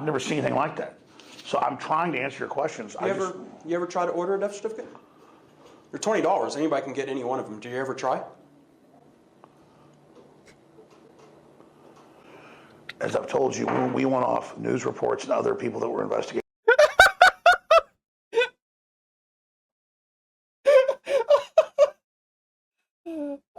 I've never seen anything like that. So I'm trying to answer your questions. You ever try to order a death certificate? They're $20. Anybody can get any one of them. Do you ever try? As I've told you, we went off news reports and other people that were investigating.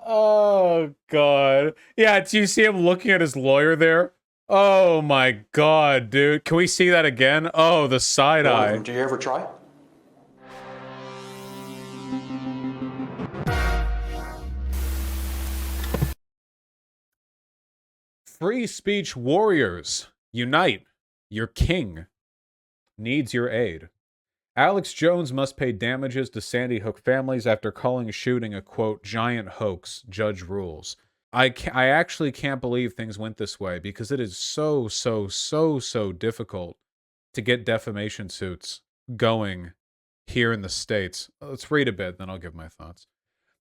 Oh, God. Yeah, do you see him looking at his lawyer there? Oh, my God, dude. Can we see that again? Oh, the side eye. Do you ever try? Free speech warriors, unite. Your king needs your aid. Alex Jones must pay damages to Sandy Hook families after calling a shooting a, quote, giant hoax, judge rules. I actually can't believe things went this way because it is so difficult to get defamation suits going here in the States. Let's read a bit, then I'll give my thoughts.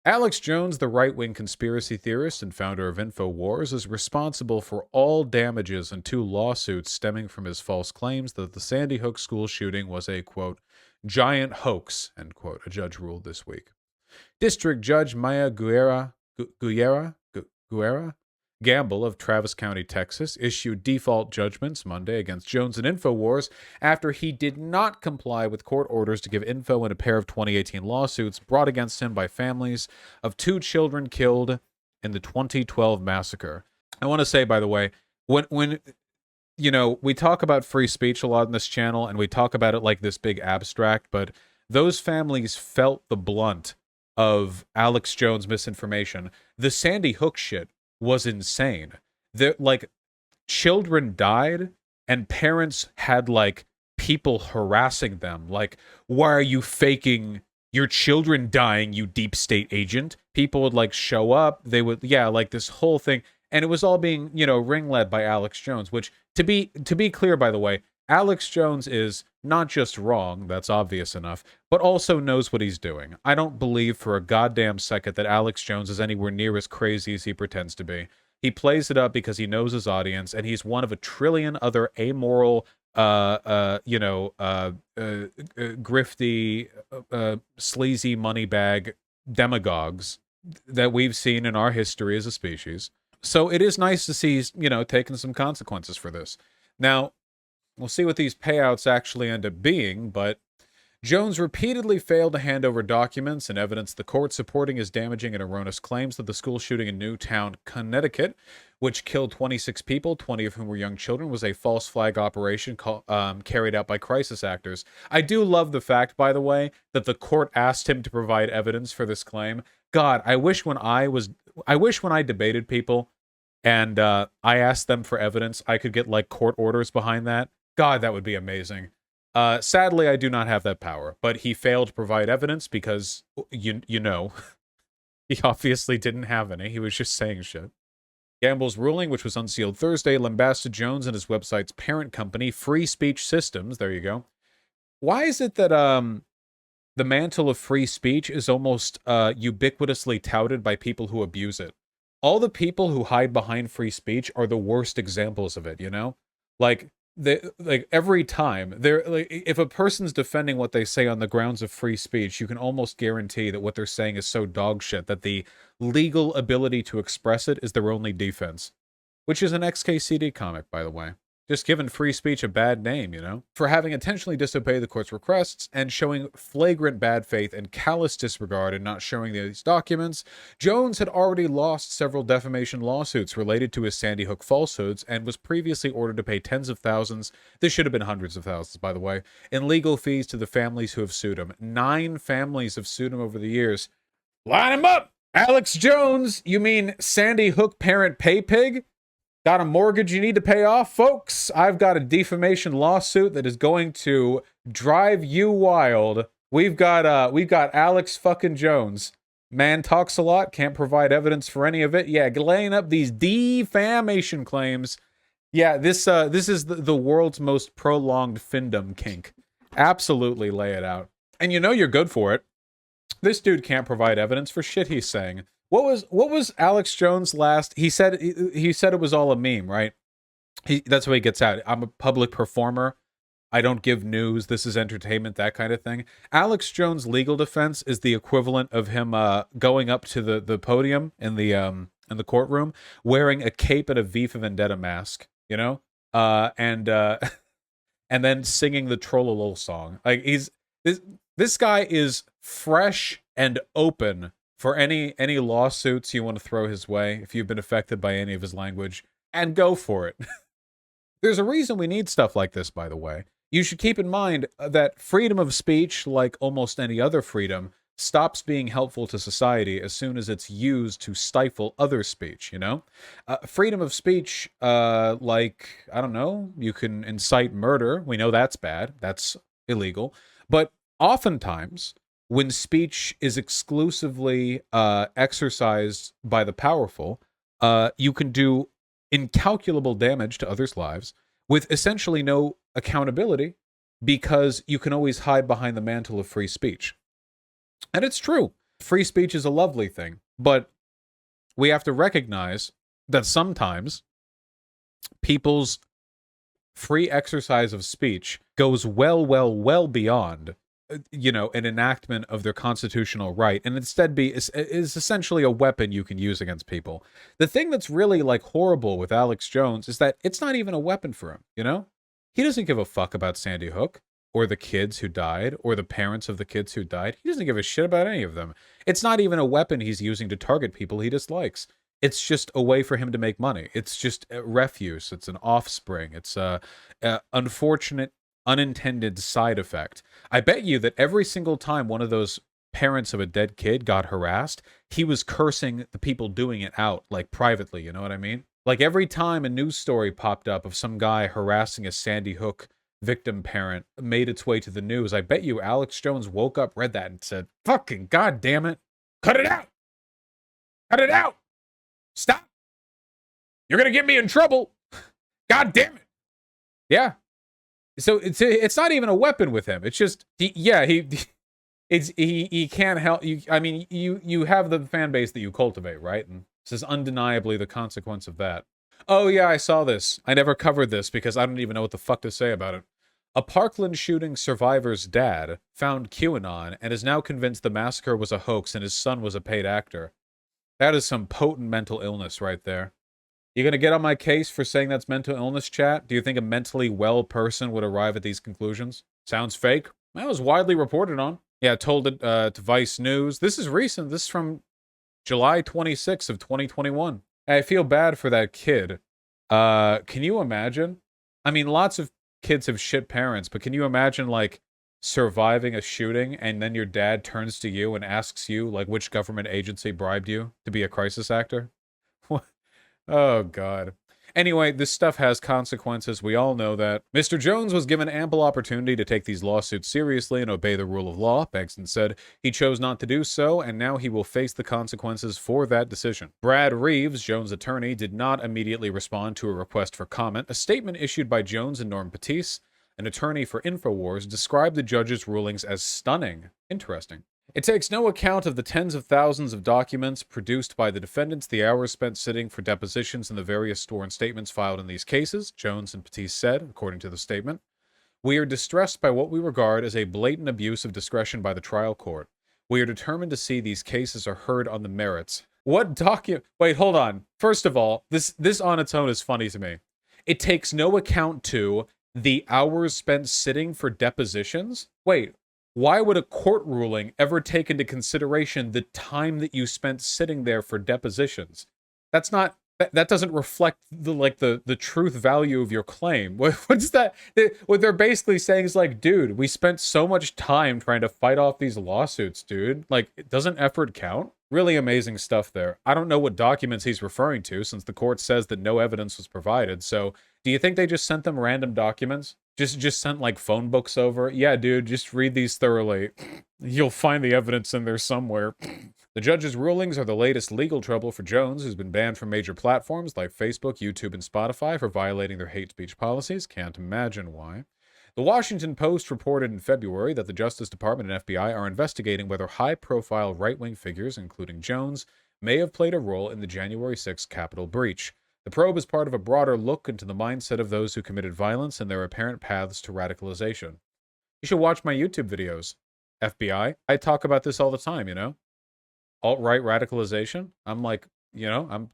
Alex Jones, the right-wing conspiracy theorist and founder of InfoWars, is responsible for all damages in 2 lawsuits stemming from his false claims that the Sandy Hook school shooting was a, quote, giant hoax, end quote, a judge ruled this week. District Judge Maya Guerra Gamble of Travis County, Texas, issued default judgments Monday against Jones and InfoWars after he did not comply with court orders to give info in a pair of 2018 lawsuits brought against him by families of 2 children killed in the 2012 massacre. I want to say, by the way, when you know, we talk about free speech a lot on this channel, and we talk about it like this big abstract, but those families felt the blunt of Alex Jones' misinformation. The Sandy Hook shit was insane. Like, children died, and parents had, like, people harassing them. Like, why are you faking your children dying, you deep state agent? People would, like, show up. They would, yeah, like, this whole thing. And it was all being, you know, ring-led by Alex Jones, which, to be clear, by the way, Alex Jones is not just wrong, that's obvious enough, but also knows what he's doing. I don't believe for a goddamn second that Alex Jones is anywhere near as crazy as he pretends to be. He plays it up because he knows his audience, and he's one of a trillion other amoral, grifty, sleazy moneybag demagogues that we've seen in our history as a species. So it is nice to see he's, you know, taking some consequences for this. Now, we'll see what these payouts actually end up being, but Jones repeatedly failed to hand over documents and evidence to the court supporting his damaging and erroneous claims that the school shooting in Newtown, Connecticut, which killed 26 people, 20 of whom were young children, was a false flag operation carried out by crisis actors. I do love the fact, by the way, that the court asked him to provide evidence for this claim. God, I wish when I debated people and I asked them for evidence, I could get, like, court orders behind that. God, that would be amazing. Sadly, I do not have that power, but he failed to provide evidence because, you know, he obviously didn't have any. He was just saying shit. Gamble's ruling, which was unsealed Thursday, lambasted Jones and his website's parent company, Free Speech Systems. There you go. Why is it that the mantle of free speech is almost ubiquitously touted by people who abuse it? All the people who hide behind free speech are the worst examples of it, you know? Like every time if a person's defending what they say on the grounds of free speech, you can almost guarantee that what they're saying is so dog shit that the legal ability to express it is their only defense. Which is an XKCD comic, by the way. Just giving free speech a bad name, you know? For having intentionally disobeyed the court's requests and showing flagrant bad faith and callous disregard in not showing these documents, Jones had already lost several defamation lawsuits related to his Sandy Hook falsehoods and was previously ordered to pay tens of thousands, this should have been hundreds of thousands, by the way, in legal fees to the families who have sued him. 9 families have sued him over the years. Line him up! Alex Jones! You mean Sandy Hook parent pay pig? Got a mortgage you need to pay off, folks? I've got a defamation lawsuit that is going to drive you wild. We've got Alex fucking Jones. Man talks a lot, can't provide evidence for any of it. Yeah, laying up these defamation claims. Yeah, this is the world's most prolonged findom kink. Absolutely lay it out. And you know you're good for it. This dude can't provide evidence for shit he's saying. What was Alex Jones last? He said it was all a meme, right? That's what he gets out. I'm a public performer. I don't give news. This is entertainment, that kind of thing. Alex Jones' legal defense is the equivalent of him going up to the podium in the courtroom wearing a cape and a V for Vendetta mask, you know, and and then singing the Trollolol song. Like this guy is fresh and open for any lawsuits you want to throw his way if you've been affected by any of his language, and go for it. There's a reason we need stuff like this, by the way. You should keep in mind that freedom of speech, like almost any other freedom, stops being helpful to society as soon as it's used to stifle other speech, you know? Freedom of speech, like, I don't know, you can incite murder. We know that's bad. That's illegal. But oftentimes, when speech is exclusively exercised by the powerful, you can do incalculable damage to others' lives with essentially no accountability because you can always hide behind the mantle of free speech. And it's true. Free speech is a lovely thing, but we have to recognize that sometimes people's free exercise of speech goes well beyond an enactment of their constitutional right, and instead is essentially a weapon you can use against people. The thing that's really like horrible with Alex Jones is that it's not even a weapon for him, you know? He doesn't give a fuck about Sandy Hook or the kids who died or the parents of the kids who died. He doesn't give a shit about any of them. It's not even a weapon he's using to target people he dislikes. It's just a way for him to make money. It's just a refuse. It's an offspring. It's a unfortunate unintended side effect. I bet you that every single time one of those parents of a dead kid got harassed, he was cursing the people doing it out, like privately, you know what I mean? Like every time a news story popped up of some guy harassing a Sandy Hook victim parent made its way to the news, I bet you Alex Jones woke up, read that, and said, fucking goddamn it, cut it out! Cut it out! Stop! You're gonna get me in trouble! God damn it! Yeah. So it's not even a weapon with him. It's just he can't help you. I mean, you have the fan base that you cultivate, right? And this is undeniably the consequence of that. Oh yeah, I saw this. I never covered this because I don't even know what the fuck to say about it. A Parkland shooting survivor's dad found QAnon and is now convinced the massacre was a hoax and his son was a paid actor. That is some potent mental illness right there. You gonna get on my case for saying that's mental illness, chat? Do you think a mentally well person would arrive at these conclusions? Sounds fake. That was widely reported on. Yeah, told it to Vice News. This is recent. This is from July 26th of 2021. I feel bad for that kid. Can you imagine? I mean, lots of kids have shit parents, but can you imagine, like, surviving a shooting and then your dad turns to you and asks you, like, which government agency bribed you to be a crisis actor? Oh, God. Anyway, this stuff has consequences. We all know that. Mr. Jones was given ample opportunity to take these lawsuits seriously and obey the rule of law. Bankston said he chose not to do so, and now he will face the consequences for that decision. Brad Reeves, Jones' attorney, did not immediately respond to a request for comment. A statement issued by Jones and Norm Patisse, an attorney for InfoWars, described the judge's rulings as stunning. Interesting. It takes no account of the tens of thousands of documents produced by the defendants, the hours spent sitting for depositions, and the various sworn statements filed in these cases, Jones and Patisse said, according to the statement. We are distressed by what we regard as a blatant abuse of discretion by the trial court. We are determined to see these cases are heard on the merits. What document? Wait, hold on. First of all, this on its own is funny to me. It takes no account to the hours spent sitting for depositions? Wait. Why would a court ruling ever take into consideration the time that you spent sitting there for depositions? That's not, that doesn't reflect the truth value of your claim. What's that? What they're basically saying is like, dude, we spent so much time trying to fight off these lawsuits, dude. Like, doesn't effort count? Really amazing stuff there. I don't know what documents he's referring to since the court says that no evidence was provided. So do you think they just sent them random documents? Just sent like phone books over? Yeah, dude, just read these thoroughly. You'll find the evidence in there somewhere. The judge's rulings are the latest legal trouble for Jones, who's been banned from major platforms like Facebook, YouTube, and Spotify for violating their hate speech policies. Can't imagine why. The Washington Post reported in February that the Justice Department and FBI are investigating whether high-profile right-wing figures, including Jones, may have played a role in the January 6th Capitol breach. The probe is part of a broader look into the mindset of those who committed violence and their apparent paths to radicalization. You should watch my YouTube videos. FBI. I talk about this all the time, Alt-right radicalization. I'm like, I'm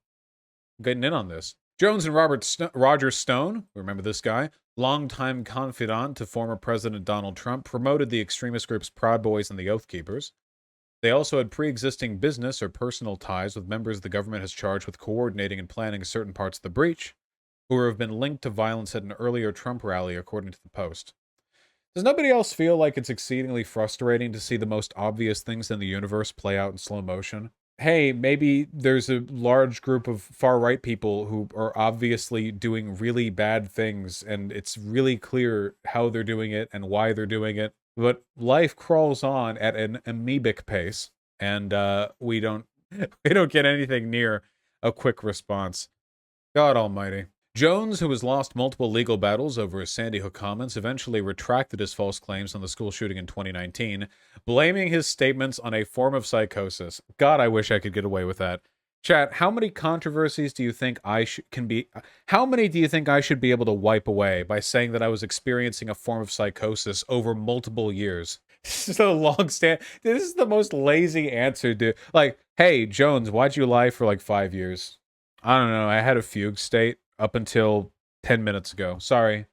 getting in on this. Jones and Roger Stone, remember this guy, longtime confidant to former President Donald Trump, promoted the extremist groups Proud Boys and the Oath Keepers. They also had pre-existing business or personal ties with members the government has charged with coordinating and planning certain parts of the breach, who have been linked to violence at an earlier Trump rally, according to the Post. Does nobody else feel like it's exceedingly frustrating to see the most obvious things in the universe play out in slow motion? Hey, maybe there's a large group of far-right people who are obviously doing really bad things, and it's really clear how they're doing it and why they're doing it. But life crawls on at an amoebic pace, and we don't get anything near a quick response. God almighty. Jones, who has lost multiple legal battles over his Sandy Hook comments, eventually retracted his false claims on the school shooting in 2019, blaming his statements on a form of psychosis. God, I wish I could get away with that. Chat, how many controversies do you think how many do you think I should be able to wipe away by saying that I was experiencing a form of psychosis over multiple years? This is this is the most lazy answer, dude. Like, hey, Jones, why'd you lie for like 5 years? I don't know, I had a fugue state up until 10 minutes ago. Sorry,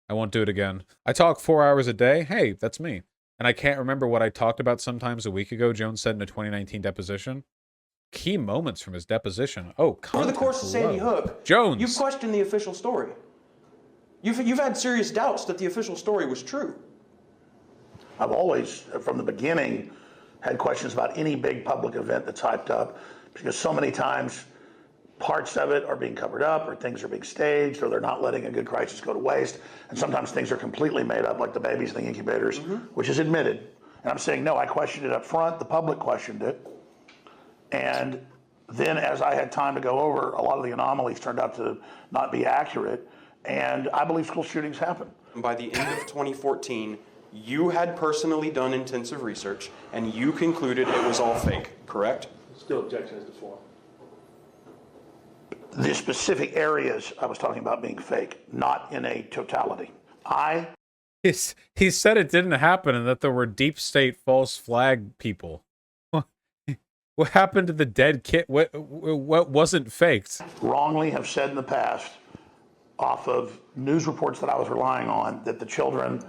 I won't do it again. I talk 4 hours a day. Hey, that's me. And I can't remember what I talked about sometimes a week ago, Jones said in a 2019 deposition. Key moments from his deposition. Oh, over the course of Sandy Hook, Jones, you've questioned the official story. You've had serious doubts that the official story was true. I've always, from the beginning, had questions about any big public event that's hyped up, because so many times parts of it are being covered up, or things are being staged, or they're not letting a good crisis go to waste. And sometimes things are completely made up, like the babies in the incubators, which is admitted. And I'm saying, no, I questioned it up front. The public questioned it. And then as I had time to go over, a lot of the anomalies turned out to not be accurate. And I believe school shootings happen. By the end of 2014, you had personally done intensive research, and you concluded it was all fake, correct? Still objection as to form. The specific areas I was talking about being fake, not in a totality. He said it didn't happen and that there were deep state false flag people. What happened to the dead kid? What wasn't faked? Wrongly have said in the past, off of news reports that I was relying on, that the children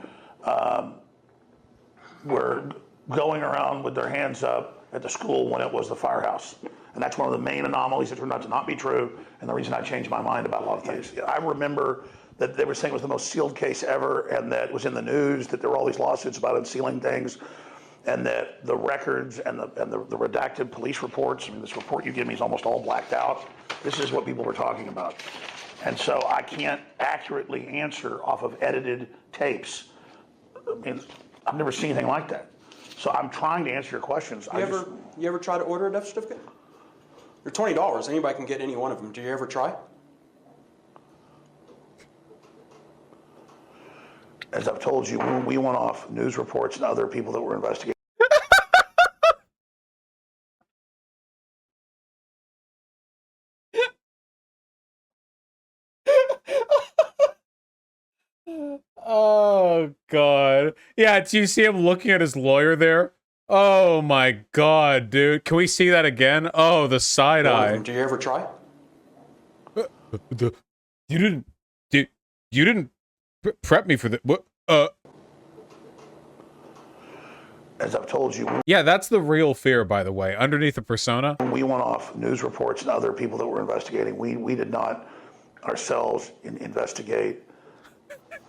were going around with their hands up at the school when it was the firehouse. And that's one of the main anomalies that turned out to not be true, and the reason I changed my mind about a lot of things. I remember that they were saying it was the most sealed case ever, and that it was in the news, that there were all these lawsuits about unsealing things, and that the records and the redacted police reports, I mean, this report you give me is almost all blacked out. This is what people were talking about. And so I can't accurately answer off of edited tapes. I mean, I've never seen anything like that. So I'm trying to answer your questions. You ever try to order a death certificate? They're $20. Anybody can get any one of them. Do you ever try? As I've told you, when we went off news reports and other people that were investigating. Oh, God. Yeah, do you see him looking at his lawyer there? Oh, my God, dude. Can we see that again? Oh, the side eye. Do you ever try? You didn't prep me for that. What? As I've told you. Yeah, that's the real fear, by the way, underneath the persona. When we went off news reports and other people that were investigating, we did not ourselves investigate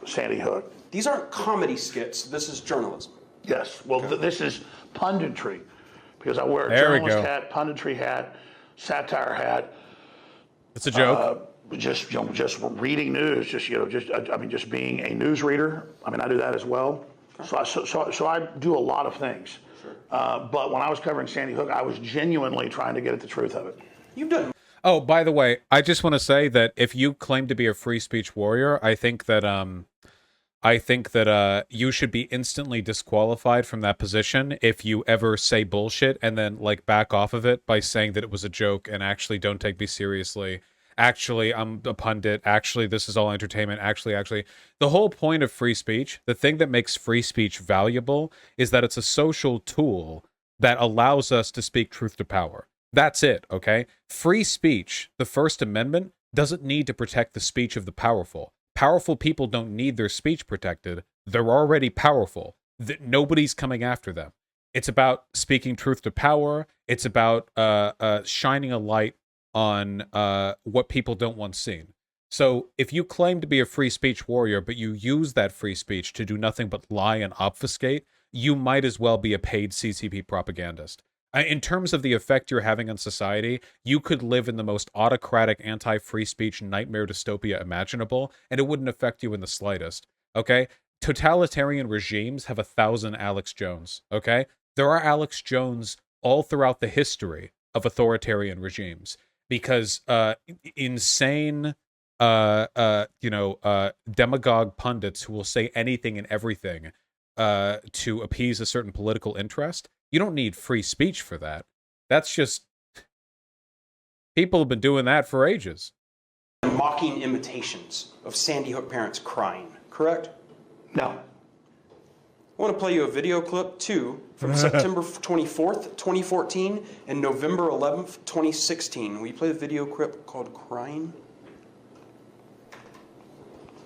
Sandy Hook. These aren't comedy skits. This is journalism. Yes. Well, this is punditry, because I wear a There we journalist go. hat, punditry hat, satire hat. It's a joke. Just reading news. Just being a news reader. I mean, I do that as well. So I do a lot of things. Sure. But when I was covering Sandy Hook, I was genuinely trying to get at the truth of it. You've done. Oh, by the way, I just want to say that if you claim to be a free speech warrior, I think that you should be instantly disqualified from that position if you ever say bullshit and then like back off of it by saying that it was a joke and actually don't take me seriously Actually, I'm a pundit. Actually, this is all entertainment. Actually. The whole point of free speech, the thing that makes free speech valuable, is that it's a social tool that allows us to speak truth to power. That's it, okay? Free speech, the First Amendment, doesn't need to protect the speech of the powerful. Powerful people don't need their speech protected. They're already powerful. Nobody's coming after them. It's about speaking truth to power. It's about shining a light on what people don't want seen. So if you claim to be a free speech warrior, but you use that free speech to do nothing but lie and obfuscate, you might as well be a paid CCP propagandist. In terms of the effect you're having on society, you could live in the most autocratic, anti-free speech nightmare dystopia imaginable, and it wouldn't affect you in the slightest, okay? Totalitarian regimes have 1,000 Alex Jones, okay? There are Alex Jones all throughout the history of authoritarian regimes because insane, demagogue pundits who will say anything and everything to appease a certain political interest. You don't need free speech for that. That's just... people have been doing that for ages. Mocking imitations of Sandy Hook parents crying, correct? No. I want to play you a video clip, too, from September 24th, 2014, and November 11th, 2016. Will you play the video clip called Crying?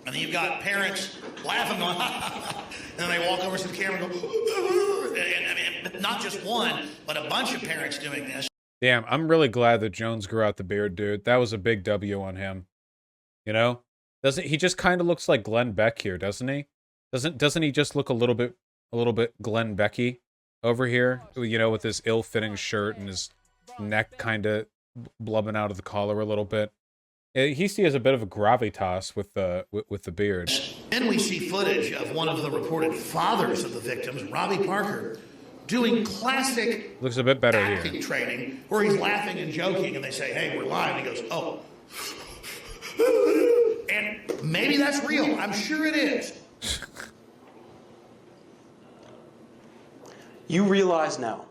And then you've got parents laughing, going, and then they walk over to the camera and go, and not just one, but a bunch of parents doing this. Damn, I'm really glad that Jones grew out the beard, dude. That was a big W on him. You know? Doesn't he just kind of looks like Glenn Beck here, doesn't he? Doesn't he just look a little bit Glenn Becky over here? You know, with his ill-fitting shirt and his neck kind of blubbing out of the collar a little bit. He has a bit of a gravitas with the beard. Then we see footage of one of the reported fathers of the victims, Robbie Parker, doing classic Looks a bit better acting here. training, where he's laughing and joking, and they say, "Hey, we're live." And he goes, "Oh." And maybe that's real. I'm sure it is. You realize now,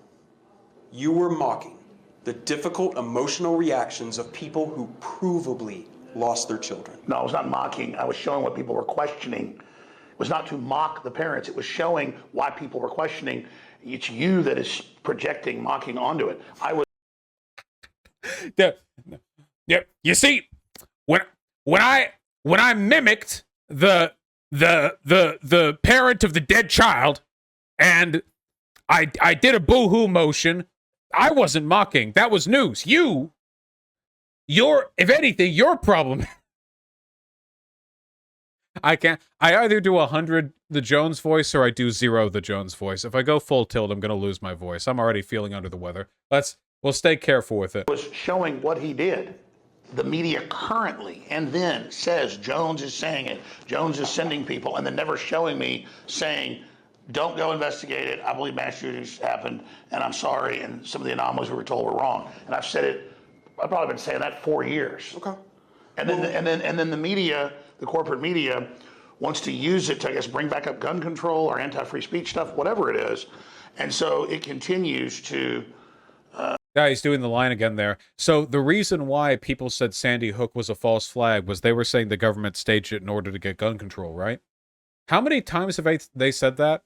you were mocking the difficult emotional reactions of people who provably lost their children. No, I was not mocking. I was showing what people were questioning. It was not to mock the parents. It was showing why people were questioning. It's you that is projecting mocking onto it. I was. Yeah. You see, when I mimicked the parent of the dead child, and I did a boo-hoo motion, I wasn't mocking. That was news. If anything, your problem. I either do 100 the Jones voice or I do 0 the Jones voice. If I go full tilt, I'm going to lose my voice. I'm already feeling under the weather. We'll stay careful with it. Was showing what he did. The media currently and then says Jones is saying it. Jones is sending people, and then never showing me saying, don't go investigate it. I believe mass shootings happened, and I'm sorry, and some of the anomalies we were told were wrong. And I've said it. I've probably been saying that 4 years. Okay. And then the media, the corporate media, wants to use it to, I guess, bring back up gun control or anti-free speech stuff, whatever it is. And so it continues to. Yeah, he's doing the line again there. So the reason why people said Sandy Hook was a false flag was they were saying the government staged it in order to get gun control, right? How many times have they said that?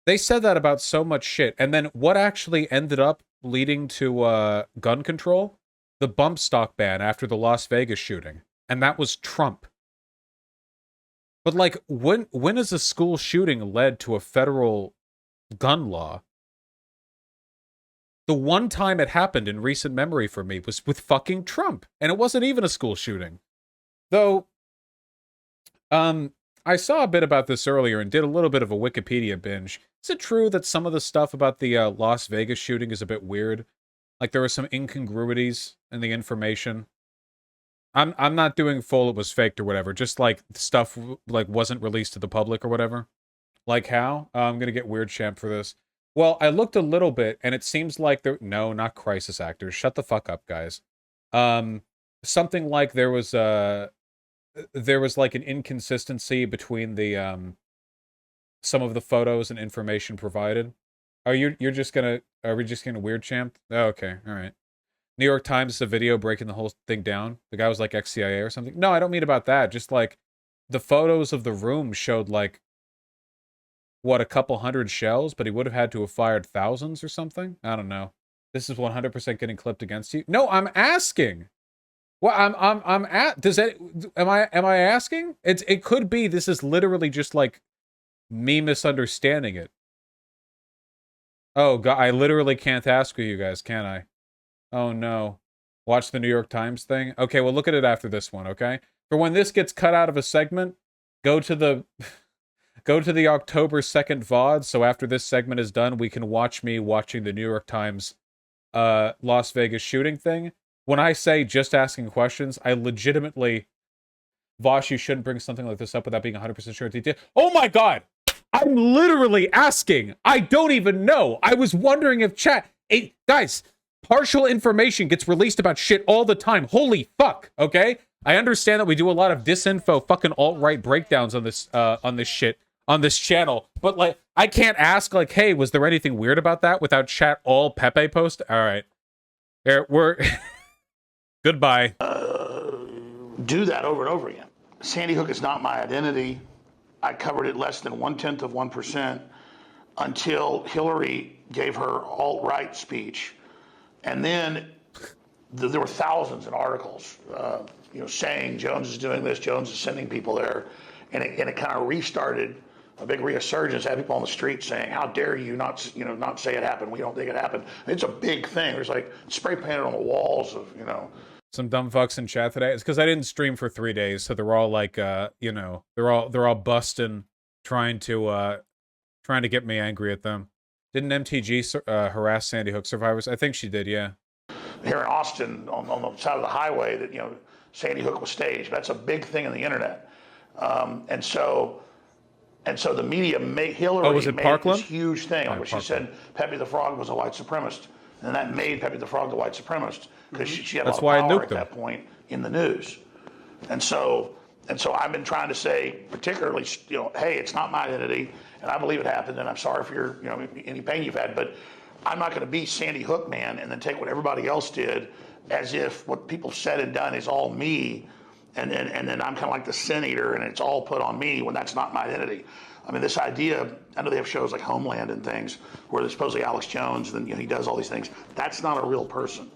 They said that about so much shit. And then what actually ended up leading to gun control? The bump stock ban after the Las Vegas shooting. And that was Trump. But like, when has a school shooting led to a federal gun law? The one time it happened in recent memory for me was with fucking Trump. And it wasn't even a school shooting. Though, I saw a bit about this earlier and did a little bit of a Wikipedia binge. Is it true that some of the stuff about the Las Vegas shooting is a bit weird? Like there were some incongruities in the information? I'm not doing full it was faked or whatever. Just like stuff like wasn't released to the public or whatever. Like how? I'm gonna get weird champ for this. Well, I looked a little bit, and it seems like no, not crisis actors. Shut the fuck up, guys. Something like there was like an inconsistency between the some of the photos and information provided. Are we just gonna weird champ? Oh, okay, all right. New York Times, a video breaking the whole thing down. The guy was like ex-CIA or something. No, I don't mean about that. Just like the photos of the room showed like, what, a couple hundred shells, but he would have had to have fired thousands or something. I don't know. This is 100% getting clipped against you. No, I'm asking. Well, I'm at. Does that? Am I asking? It could be. This is literally just like me misunderstanding it. Oh God, I literally can't ask you guys, can I? Oh no. Watch the New York Times thing. Okay, well look at it after this one. Okay, for when this gets cut out of a segment, go to the October 2nd VOD. So after this segment is done, we can watch me watching the New York Times Las Vegas shooting thing. When I say just asking questions, I legitimately, Vosh, you shouldn't bring something like this up without being 100% sure of detail. Oh my God! I'm literally asking. I don't even know. I was wondering if chat... guys, partial information gets released about shit all the time. Holy fuck, okay? I understand that we do a lot of disinfo, fucking alt-right breakdowns on this shit, on this channel, but like, I can't ask like, hey, was there anything weird about that without chat all Pepe post? All right. Here, we're... Goodbye. Do that over and over again. Sandy Hook is not my identity. I covered it less than 0.1% until Hillary gave her alt-right speech. And then there were thousands of articles, saying Jones is doing this, Jones is sending people there. And it kind of restarted a big resurgence, had people on the street saying, how dare you not say it happened. We don't think it happened. It's a big thing. There's like spray painted on the walls of, Some dumb fucks in chat today. It's because I didn't stream for 3 days, so they're all like, they're all busting, trying to get me angry at them. Didn't MTG harass Sandy Hook survivors? I think she did, yeah. Here in Austin, on the side of the highway, that Sandy Hook was staged. That's a big thing on the internet, and so the media Hillary made Parkland? this huge thing. Like she said, Pepe the Frog was a white supremacist, and that made Pepe the Frog the white supremacist because she had a lot of power at that point in the news, and so I've been trying to say, particularly, hey, it's not my identity, and I believe it happened, and I'm sorry for your, any pain you've had, but I'm not going to be Sandy Hook man and then take what everybody else did as if what people said and done is all me, and then I'm kind of like the sin eater, and it's all put on me when that's not my identity. I mean, this idea, I know they have shows like Homeland and things where there's supposedly Alex Jones, and then he does all these things. That's not a real person.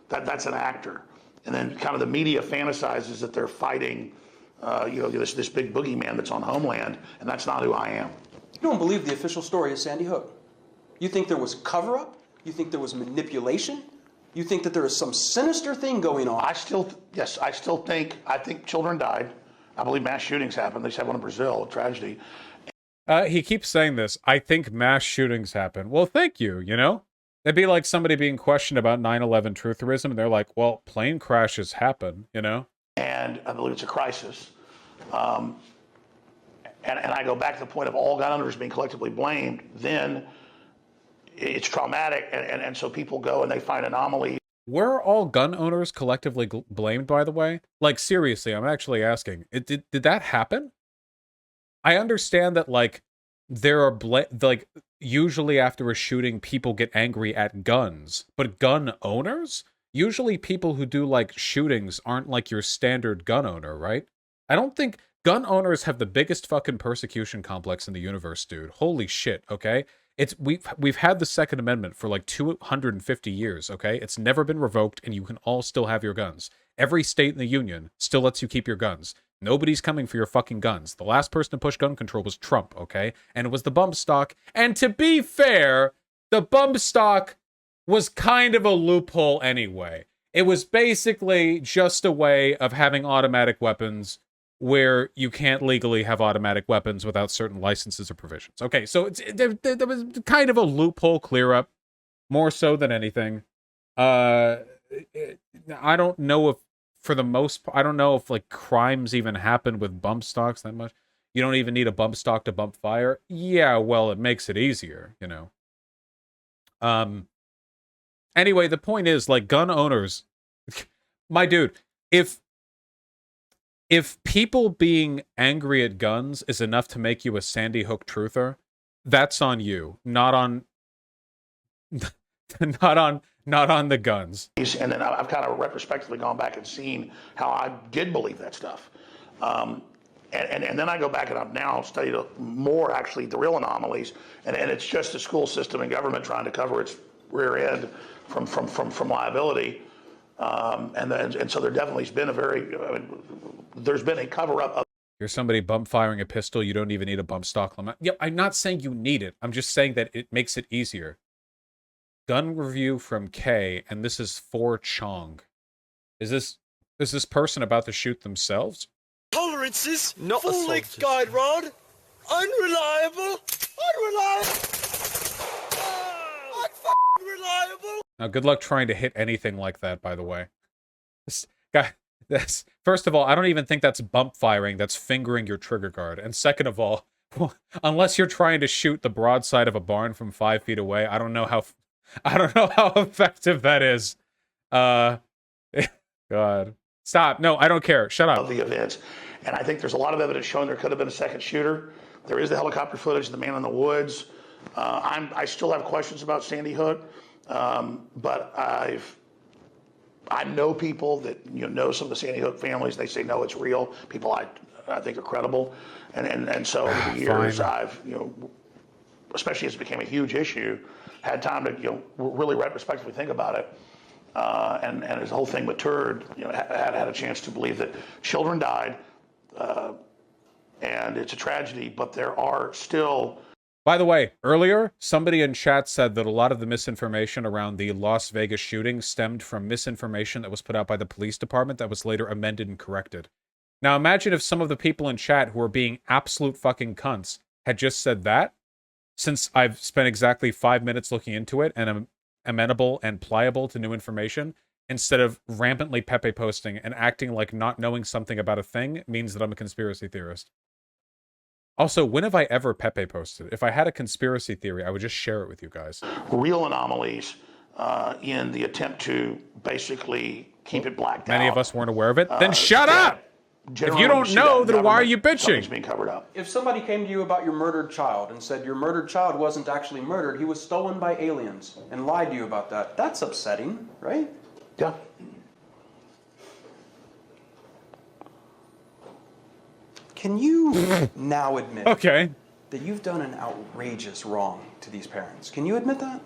That's an actor. And then kind of the media fantasizes that they're fighting, this big boogeyman that's on Homeland, and that's not who I am. You don't believe the official story of Sandy Hook. You think there was cover-up? You think there was manipulation? You think that there is some sinister thing going on? I think children died. I believe mass shootings happened. They just had one in Brazil, a tragedy. He keeps saying this. I think mass shootings happen. Well, thank you, It'd be like somebody being questioned about 9/11 trutherism, and they're like, well, plane crashes happen, And I believe it's a crisis. And I go back to the point of all gun owners being collectively blamed, then it's traumatic, and so people go and they find anomalies. Were all gun owners collectively blamed, by the way? Like, seriously, I'm actually asking. Did that happen? I understand that, like, there are, usually after a shooting, people get angry at guns. But gun owners? Usually people who do, like, shootings aren't, like, your standard gun owner, right? I don't think... Gun owners have the biggest fucking persecution complex in the universe, dude. Holy shit, okay? We've had the Second Amendment for like 250 years, okay? It's never been revoked, and you can all still have your guns. Every state in the union still lets you keep your guns. Nobody's coming for your fucking guns. The last person to push gun control was Trump, okay? And it was the bump stock. And to be fair, the bump stock was kind of a loophole anyway. It was basically just a way of having automatic weapons where you can't legally have automatic weapons without certain licenses or provisions. Okay, so there was kind of a loophole clear-up, more so than anything. I don't know if, for the most part, I don't know if, like, crimes even happen with bump stocks that much. You don't even need a bump stock to bump fire. Yeah, well, it makes it easier, Anyway, the point is, like, gun owners... My dude, if people being angry at guns is enough to make you a Sandy Hook truther, that's on you, not on not on the guns. And then I've kind of retrospectively gone back and seen how I did believe that stuff. And then I go back and I've now studied more actually the real anomalies, and it's just the school system and government trying to cover its rear end from liability. And so there definitely has been there's been a cover up of. Here's somebody bump firing a pistol. You don't even need a bump stock limit. Yep, I'm not saying you need it. I'm just saying that it makes it easier. Gun review from K, and this is for Chong. Is this person about to shoot themselves? Tolerances, not full-length guide rod, unreliable, unreliable. Now, good luck trying to hit anything like that, by the way. This guy, first of all, I don't even think that's bump firing. That's fingering your trigger guard. And second of all, unless you're trying to shoot the broadside of a barn from 5 feet away, I don't know how effective that is. God. Stop. No, I don't care. Shut up. Of the events. And I think there's a lot of evidence showing there could have been a second shooter. There is the helicopter footage of the man in the woods. I still have questions about Sandy Hook, but I know people that know some of the Sandy Hook families. They say no, it's real. People I think are credible, and so over the years I've especially as it became a huge issue, had time to really retrospectively think about it. And as the whole thing matured, had a chance to believe that children died, and it's a tragedy. But there are still. By the way, earlier somebody in chat said that a lot of the misinformation around the Las Vegas shooting stemmed from misinformation that was put out by the police department that was later amended and corrected. Now imagine if some of the people in chat who are being absolute fucking cunts had just said that. Since I've spent exactly 5 minutes looking into it and I'm amenable and pliable to new information, instead of rampantly Pepe posting and acting like not knowing something about a thing means that I'm a conspiracy theorist. Also, when have I ever Pepe posted? If I had a conspiracy theory, I would just share it with you guys. Real anomalies in the attempt to basically keep it blacked out. Many of us weren't aware of it. Then shut up! If you don't know, then why are you bitching? Being covered up. If somebody came to you about your murdered child and said your murdered child wasn't actually murdered, he was stolen by aliens, and lied to you about that, that's upsetting, right? Yeah. Can you now admit that you've done an outrageous wrong to these parents? Can you admit that?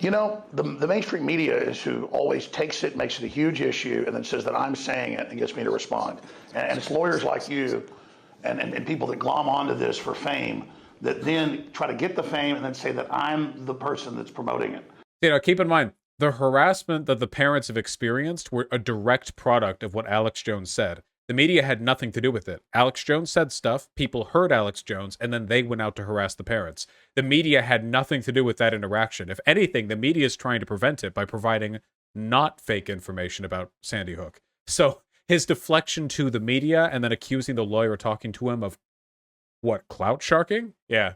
The mainstream media is who always takes it, makes it a huge issue, and then says that I'm saying it and gets me to respond. And it's lawyers like you and people that glom onto this for fame that then try to get the fame and then say that I'm the person that's promoting it. Keep in mind, the harassment that the parents have experienced were a direct product of what Alex Jones said. The media had nothing to do with it. Alex Jones said stuff, people heard Alex Jones, and then they went out to harass the parents. The media had nothing to do with that interaction. If anything, the media is trying to prevent it by providing not fake information about Sandy Hook. So his deflection to the media and then accusing the lawyer talking to him of, what, clout sharking? Yeah.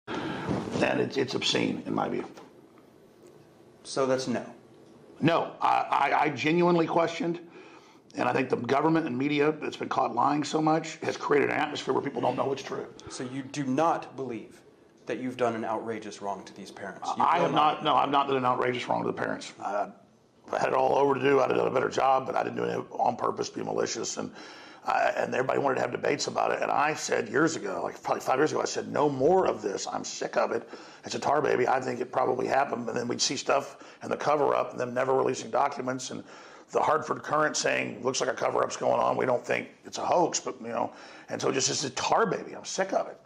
And it's obscene, in my view. So that's no. No, I genuinely questioned. And I think the government and media that's been caught lying so much has created an atmosphere where people don't know what's true. So you do not believe that you've done an outrageous wrong to these parents? I have not. No, I've not done an outrageous wrong to the parents. I had it all over to do. I'd have done a better job, but I didn't do it on purpose to be malicious. And everybody wanted to have debates about it. And I said years ago, like probably 5 years ago, I said, no more of this. I'm sick of it. It's a tar baby. I think it probably happened. And then we'd see stuff in the cover-up and them never releasing documents. And the Hartford Current saying, looks like a cover-up's going on. We don't think it's a hoax, but and so just it's a tar baby. I'm sick of it.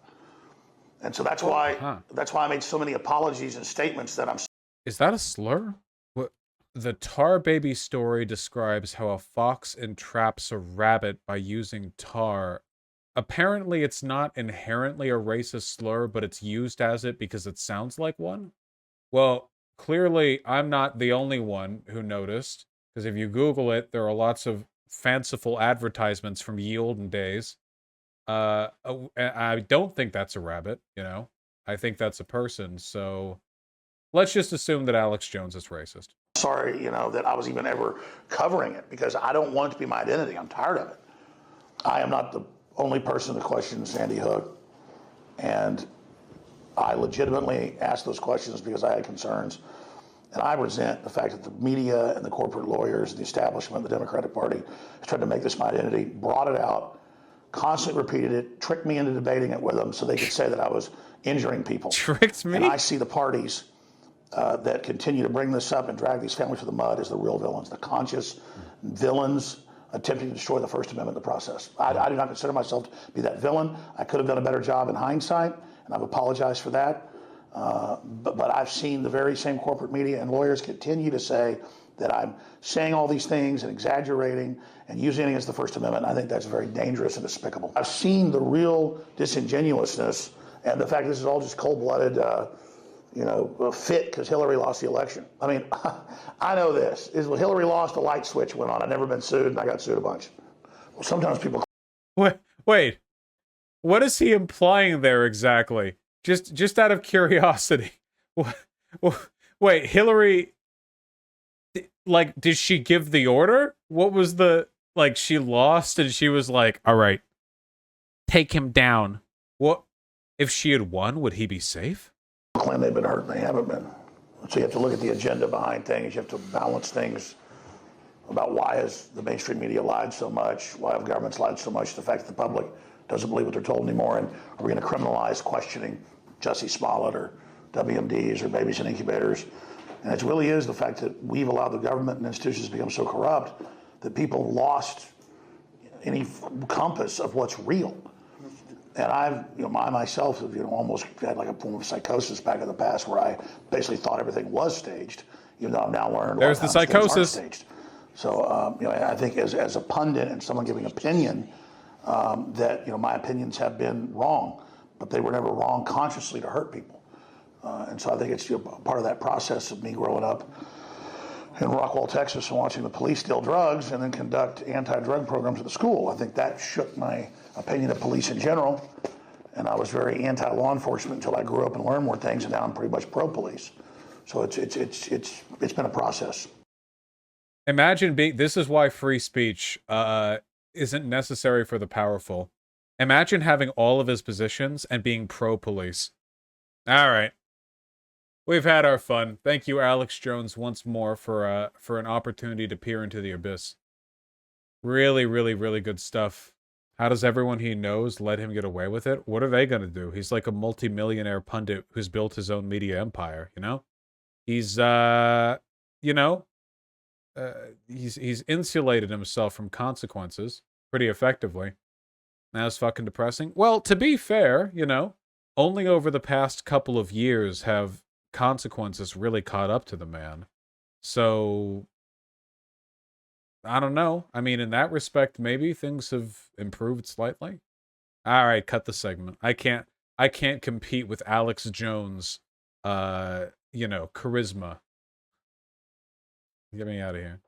And so that's why I made so many apologies and statements that I'm. Is that a slur? What? The tar baby story describes how a fox entraps a rabbit by using tar. Apparently, it's not inherently a racist slur, but it's used as it because it sounds like one. Well, clearly, I'm not the only one who noticed. Because if you Google it, there are lots of fanciful advertisements from ye olden days. I don't think that's a rabbit, I think that's a person. So let's just assume that Alex Jones is racist. Sorry, that I was even ever covering it because I don't want it to be my identity. I'm tired of it. I am not the only person to question Sandy Hook. And I legitimately asked those questions because I had concerns. And I resent the fact that the media and the corporate lawyers, the establishment, the Democratic Party, has tried to make this my identity, brought it out, constantly repeated it, tricked me into debating it with them so they could say that I was injuring people. Tricked me? And I see the parties that continue to bring this up and drag these families through the mud as the real villains, the conscious villains attempting to destroy the First Amendment in the process. I do not consider myself to be that villain. I could have done a better job in hindsight, and I've apologized for that. But I've seen the very same corporate media and lawyers continue to say that I'm saying all these things and exaggerating and using it against the First Amendment. And I think that's very dangerous and despicable. I've seen the real disingenuousness and the fact that this is all just cold-blooded, fit because Hillary lost the election. I mean, I know this. Is when Hillary lost, a light switch went on. I've never been sued, and I got sued a bunch. Well, sometimes people... Wait. What is he implying there exactly? Just out of curiosity. Wait, Hillary... Like, did she give the order? What was the... Like, she lost and she was like, all right, take him down. What? If she had won, would he be safe? Claim they've been hurt and they haven't been. So you have to look at the agenda behind things. You have to balance things about why has the mainstream media lied so much, why have governments lied so much, the fact that the public doesn't believe what they're told anymore, and are we going to criminalize questioning Jussie Smollett or WMDs or babies in incubators? And it really is the fact that we've allowed the government and institutions to become so corrupt that people lost any compass of what's real. And I've, I myself have, almost had like a form of psychosis back in the past where I basically thought everything was staged, even though I've now learned there's the psychosis. Staged. So, I think as a pundit and someone giving opinion, that, my opinions have been wrong, but they were never wrong consciously to hurt people. And so I think it's part of that process of me growing up in Rockwall, Texas, and watching the police steal drugs and then conduct anti-drug programs at the school. I think that shook my opinion of police in general, and I was very anti-law enforcement until I grew up and learned more things, and now I'm pretty much pro-police. So it's been a process. Imagine being... This is why free speech isn't necessary for the powerful. Imagine having all of his positions and being pro-police. All right. We've had our fun. Thank you, Alex Jones, once more for an opportunity to peer into the abyss. Really, really, really good stuff. How does everyone he knows let him get away with it? What are they going to do? He's like a multi-millionaire pundit who's built his own media empire, He's, he's insulated himself from consequences pretty effectively. That's fucking depressing. Well, to be fair, only over the past couple of years have consequences really caught up to the man. So, I don't know. I mean, in that respect, maybe things have improved slightly. All right, cut the segment. I can't compete with Alex Jones, charisma. Get me out of here.